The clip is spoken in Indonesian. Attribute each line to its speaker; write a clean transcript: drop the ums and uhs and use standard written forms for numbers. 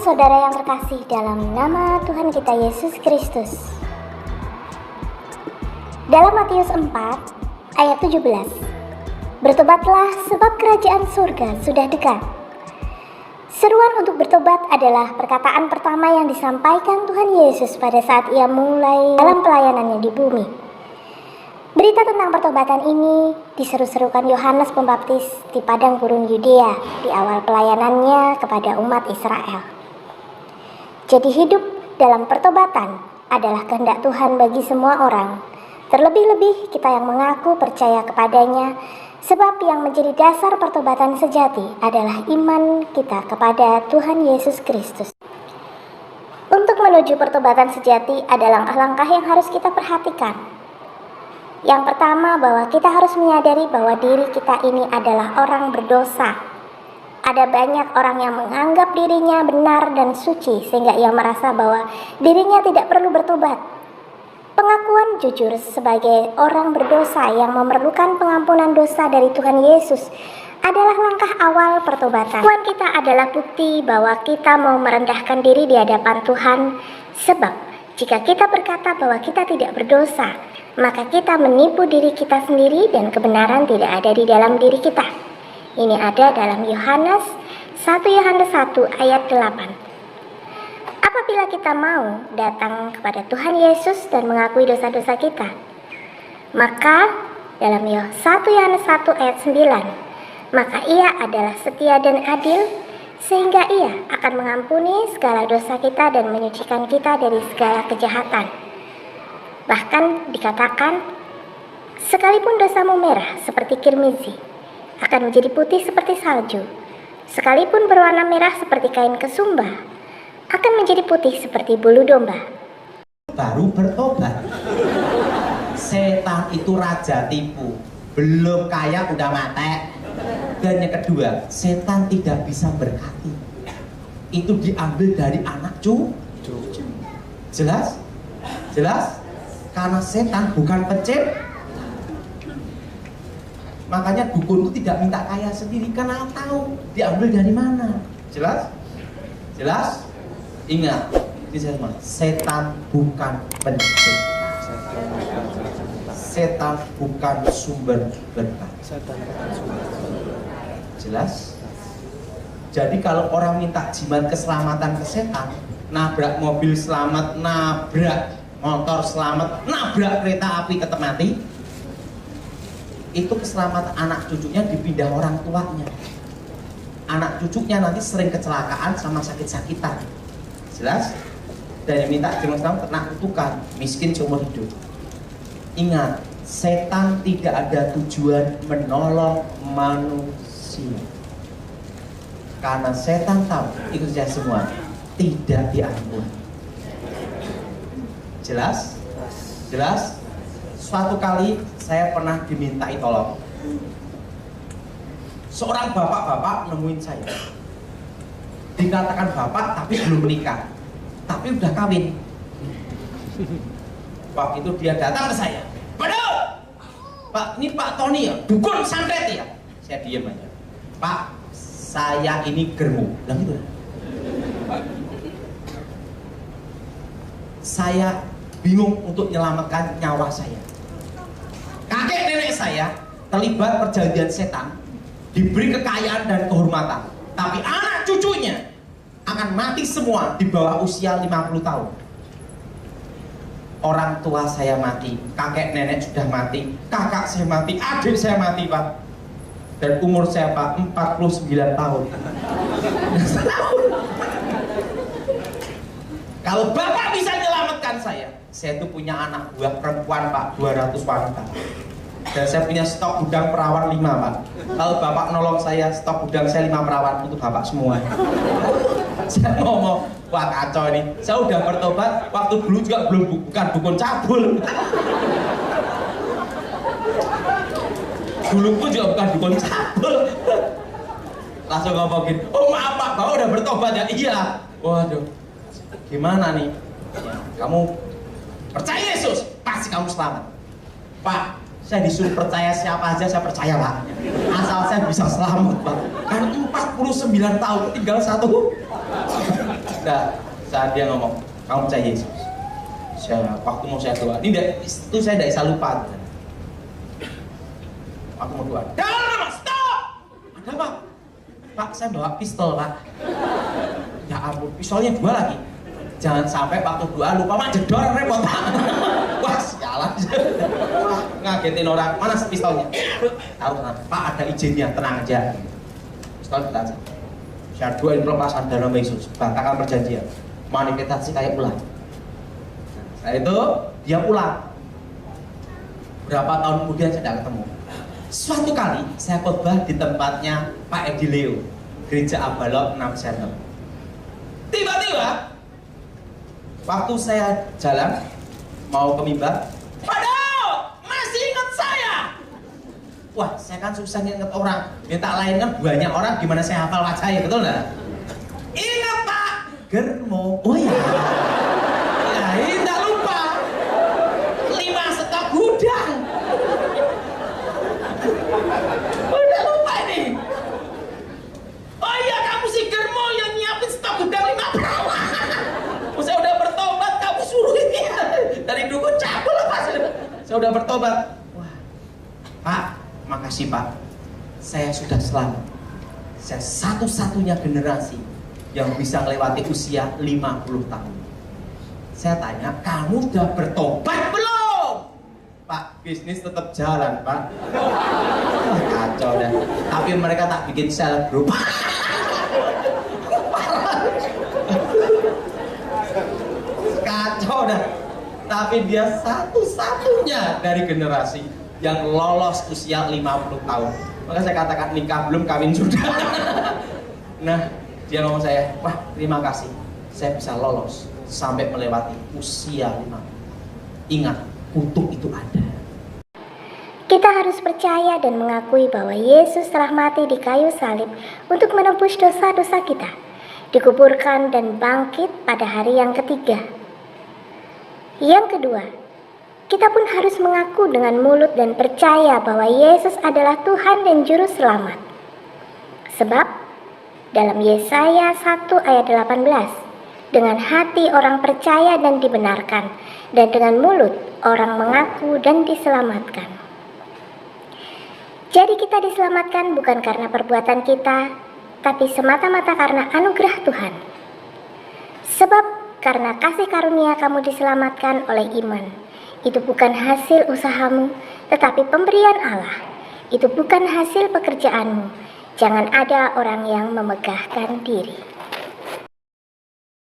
Speaker 1: saudara yang terkasih dalam nama Tuhan kita Yesus Kristus. Dalam Matius 4 ayat 17, bertobatlah sebab kerajaan surga sudah dekat. Seruan untuk bertobat adalah perkataan pertama yang disampaikan Tuhan Yesus pada saat ia mulai dalam pelayanannya di bumi. Berita tentang pertobatan ini diseru-serukan Yohanes Pembaptis di padang gurun Yudea di awal pelayanannya kepada umat Israel. Jadi hidup dalam pertobatan adalah kehendak Tuhan bagi semua orang, terlebih-lebih kita yang mengaku percaya kepadanya, sebab yang menjadi dasar pertobatan sejati adalah iman kita kepada Tuhan Yesus Kristus. Untuk menuju pertobatan sejati ada langkah-langkah yang harus kita perhatikan. Yang pertama, bahwa kita harus menyadari bahwa diri kita ini adalah orang berdosa. Ada banyak orang yang menganggap dirinya benar dan suci sehingga ia merasa bahwa dirinya tidak perlu bertobat. Pengakuan jujur sebagai orang berdosa yang memerlukan pengampunan dosa dari Tuhan Yesus adalah langkah awal pertobatan. Pengakuan kita adalah bukti bahwa kita mau merendahkan diri di hadapan Tuhan, sebab jika kita berkata bahwa kita tidak berdosa, maka kita menipu diri kita sendiri dan kebenaran tidak ada di dalam diri kita. Ini ada dalam Yohanes 1 Yohanes 1 ayat 8. Apabila kita mau datang kepada Tuhan Yesus dan mengakui dosa-dosa kita, maka dalam 1 Yohanes 1 ayat 9, maka ia adalah setia dan adil, sehingga ia akan mengampuni segala dosa kita dan menyucikan kita dari segala kejahatan. Bahkan dikatakan, sekalipun dosamu merah seperti kirmizi, akan menjadi putih seperti salju. Sekalipun berwarna merah seperti kain kesumba, akan menjadi putih seperti bulu domba.
Speaker 2: Baru bertobat. Setan itu raja tipu, belum kaya udah mati. Dan yang kedua, setan tidak bisa berkati. Itu diambil dari anak cucu. Jelas? Jelas? Karena setan bukan pencipta. Makanya dukun itu tidak minta kaya sendiri, karena tahu diambil dari mana. Jelas? Jelas? Ingat, ini saya semua, setan bukan pencipta. Setan bukan sumber berkat. Jelas? Jadi kalau orang minta jimat keselamatan ke setan, nabrak mobil selamat, nabrak motor selamat, nabrak kereta api tetap mati, itu keselamatan anak cucunya dipindah orang tuanya. Anak cucunya nanti sering kecelakaan sama sakit-sakitan. Jelas? Dan yang minta jimat selamat kena kutukan, miskin seumur hidup. Ingat, setan tidak ada tujuan menolong manusia, karena setan tahu itu saja semua tidak diampuni. Jelas? Jelas? Suatu kali saya pernah dimintai tolong. Seorang bapak-bapak nemuin saya. Dikatakan bapak tapi belum menikah, tapi udah kawin. Waktu itu dia datang ke saya. Pak, ini Pak Tony ya, dukun santet ya. Saya diam aja. Pak, saya ini germu. Bilang gitu. Saya bingung untuk menyelamatkan nyawa saya. Kakek nenek saya terlibat perjanjian setan, diberi kekayaan dan kehormatan, tapi anak cucunya akan mati semua di bawah usia 50 tahun. Orang tua saya mati, kakek nenek sudah mati, kakak saya mati, adik saya mati, Pak. Dan umur saya, Pak, 49 tahun. Kalau Bapak bisa menyelamatkan saya itu punya anak buah perempuan, Pak, 200 wanita. Dan saya punya stok gudang perawan 5, Pak. Kalau Bapak nolong saya, stok gudang saya 5 perawan untuk Bapak semua. Saya ngomong, wah kacau ini. Saya udah bertobat, waktu dulu juga bukan dukun cabul. Dulu pun juga bukan dukun cabul. Langsung ngomongin, oh maaf Pak, Bapak udah bertobat ya? Iya. Waduh, gimana nih? Kamu percaya Yesus, pasti kamu selamat. Pak, saya disuruh percaya siapa aja saya percaya, Pak. Asal saya bisa selamat, Pak. Kan 49 tahun tinggal 1 Nah, saat dia ngomong, kamu percaya Yesus? Waktu mau saya doa, itu saya tidak bisa lupa. Aku mau doa. Stop! Ada apa? Pak, saya bawa pistol, Pak. Ya ampun, pistolnya 2 lagi. Jangan sampai waktu doa lupa, Mak, jedor repot, Pak. Wah, sialan. Wah, ngagetin orang. Mana pistolnya? Taruh sana. Pak, ada izinnya, tenang aja. Pistol kita aja. Saya doain pelepasan dalam Yesus, batakan perjanjian. Manifestasi kayak ular. Nah, itu dia pulang. Berapa tahun kemudian saya tidak ketemu. Suatu kali saya khotbah di tempatnya Pak Edi Leo, Gereja Abalok 6 Center. Tiba-tiba waktu saya jalan mau ke mimbar, Waduh, masih ingat saya? Wah, saya kan susah ingat orang. Minta lain kan banyak orang, gimana saya hafal wajahnya, betul nggak? Ingat Pak Germo. Oh ya, ya tidak lupa. 5 stok gudang. Udah lupa ini. Oh iya, kamu si Germo yang nyiapin stok gudang 5 perawan. Saya udah bertobat, kamu suruh ini ya. Dari dukun cabul apa? Saya udah bertobat. Wah, Pak, makasih Pak. Saya sudah selamat. Saya satu-satunya generasi yang bisa melewati usia 50 tahun. Saya tanya, kamu udah bertobat belum? Pak, bisnis tetap jalan, Pak. Kacau deh. Tapi mereka tak bikin sel group. Kacau dah. Tapi dia satu-satunya dari generasi yang lolos usia 50 tahun. Maka saya katakan nikah belum, kawin sudah. Nah, dia ngomong saya, wah terima kasih, saya bisa lolos sampai melewati usia 50. Ingat, kutuk itu ada.
Speaker 1: Kita harus percaya dan mengakui bahwa Yesus telah mati di kayu salib untuk menebus dosa-dosa kita, dikuburkan dan bangkit pada hari yang ketiga. Yang kedua, kita pun harus mengaku dengan mulut dan percaya bahwa Yesus adalah Tuhan dan Juru Selamat. Sebab, dalam Yesaya 1 ayat 18, dengan hati orang percaya dan dibenarkan, dan dengan mulut orang mengaku dan diselamatkan. Jadi kita diselamatkan bukan karena perbuatan kita, tapi semata-mata karena anugerah Tuhan. Sebab karena kasih karunia kamu diselamatkan oleh iman. Itu bukan hasil usahamu, tetapi pemberian Allah. Itu bukan hasil pekerjaanmu. Jangan ada orang yang memegahkan diri.